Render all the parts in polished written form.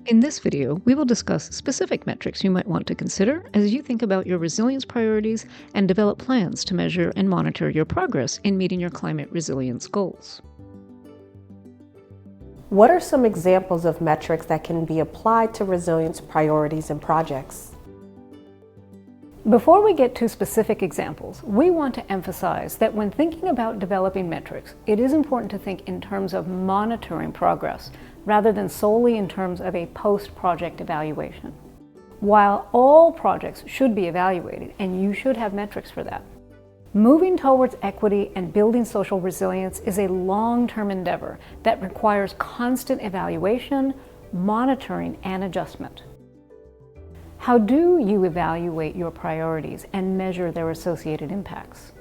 In this video, we will discuss specific metrics you might want to consider as you think about your resilience priorities and develop plans to measure and monitor your progress in meeting your climate resilience goals. What are some examples of metrics that can be applied to resilience priorities and projects? Before we get to specific examples, we want to emphasize that when thinking about developing metrics, it is important to think in terms of monitoring progress rather than solely in terms of a post-project evaluation. While all projects should be evaluated, and you should have metrics for that, moving towards equity and building social resilience is a long-term endeavor that requires constant evaluation, monitoring, and adjustment. How do you evaluate your priorities and measure their associated impacts?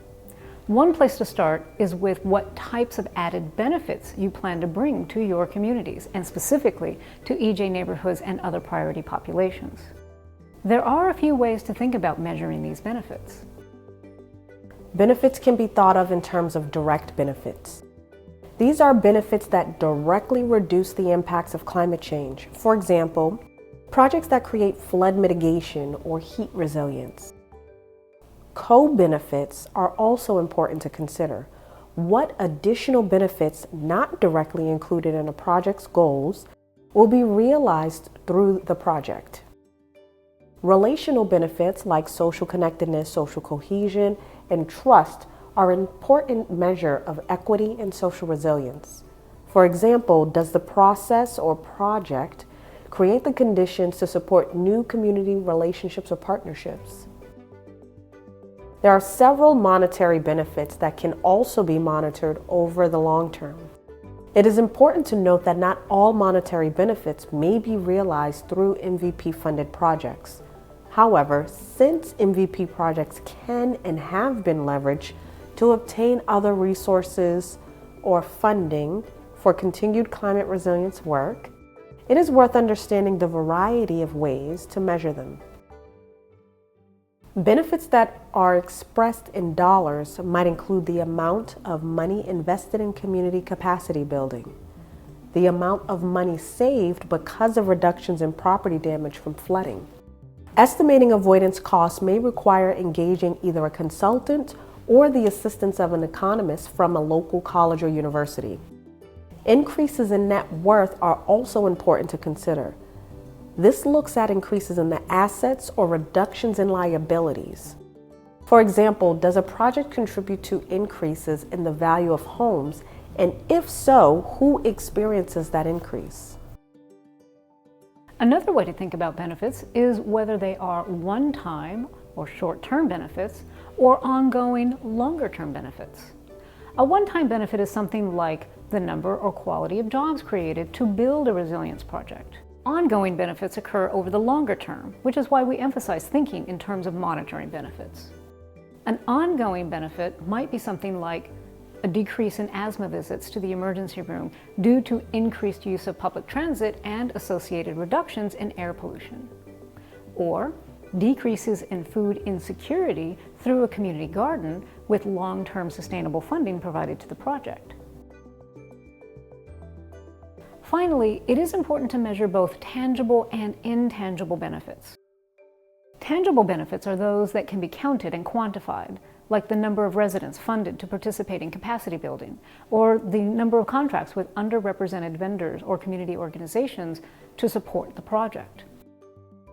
One place to start is with what types of added benefits you plan to bring to your communities, and specifically to EJ neighborhoods and other priority populations. There are a few ways to think about measuring these benefits. Benefits can be thought of in terms of direct benefits. These are benefits that directly reduce the impacts of climate change. For example, projects that create flood mitigation or heat resilience. Co-benefits are also important to consider. What additional benefits not directly included in a project's goals will be realized through the project? Relational benefits like social connectedness, social cohesion, and trust are an important measure of equity and social resilience. For example, does the process or project create the conditions to support new community relationships or partnerships? There are several monetary benefits that can also be monitored over the long term. It is important to note that not all monetary benefits may be realized through MVP-funded projects. However, since MVP projects can and have been leveraged to obtain other resources or funding for continued climate resilience work, it is worth understanding the variety of ways to measure them. Benefits that are expressed in dollars might include the amount of money invested in community capacity building, the amount of money saved because of reductions in property damage from flooding. Estimating avoidance costs may require engaging either a consultant or the assistance of an economist from a local college or university. Increases in net worth are also important to consider. This looks at increases in the assets or reductions in liabilities. For example, does a project contribute to increases in the value of homes, and if so, who experiences that increase? Another way to think about benefits is whether they are one-time or short-term benefits or ongoing longer-term benefits. A one-time benefit is something like the number or quality of jobs created to build a resilience project. Ongoing benefits occur over the longer term, which is why we emphasize thinking in terms of monitoring benefits. An ongoing benefit might be something like a decrease in asthma visits to the emergency room due to increased use of public transit and associated reductions in air pollution, or decreases in food insecurity through a community garden with long-term sustainable funding provided to the project. Finally, it is important to measure both tangible and intangible benefits. Tangible benefits are those that can be counted and quantified, like the number of residents funded to participate in capacity building, or the number of contracts with underrepresented vendors or community organizations to support the project.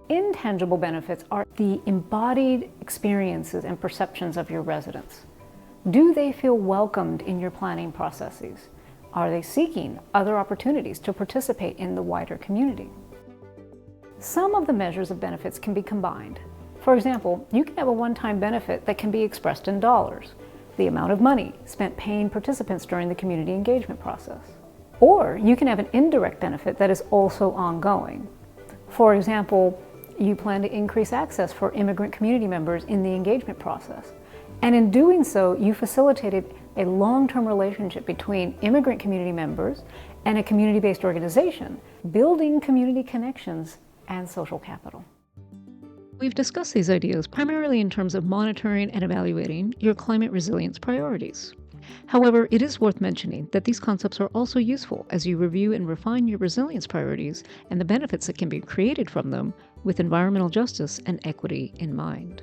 Intangible benefits are the embodied experiences and perceptions of your residents. Do they feel welcomed in your planning processes? Are they seeking other opportunities to participate in the wider community? Some of the measures of benefits can be combined. For example, you can have a one-time benefit that can be expressed in dollars, the amount of money spent paying participants during the community engagement process. Or you can have an indirect benefit that is also ongoing. For example, you plan to increase access for immigrant community members in the engagement process. And in doing so, you facilitated a long-term relationship between immigrant community members and a community-based organization, building community connections and social capital. We've discussed these ideas primarily in terms of monitoring and evaluating your climate resilience priorities. However, it is worth mentioning that these concepts are also useful as you review and refine your resilience priorities and the benefits that can be created from them with environmental justice and equity in mind.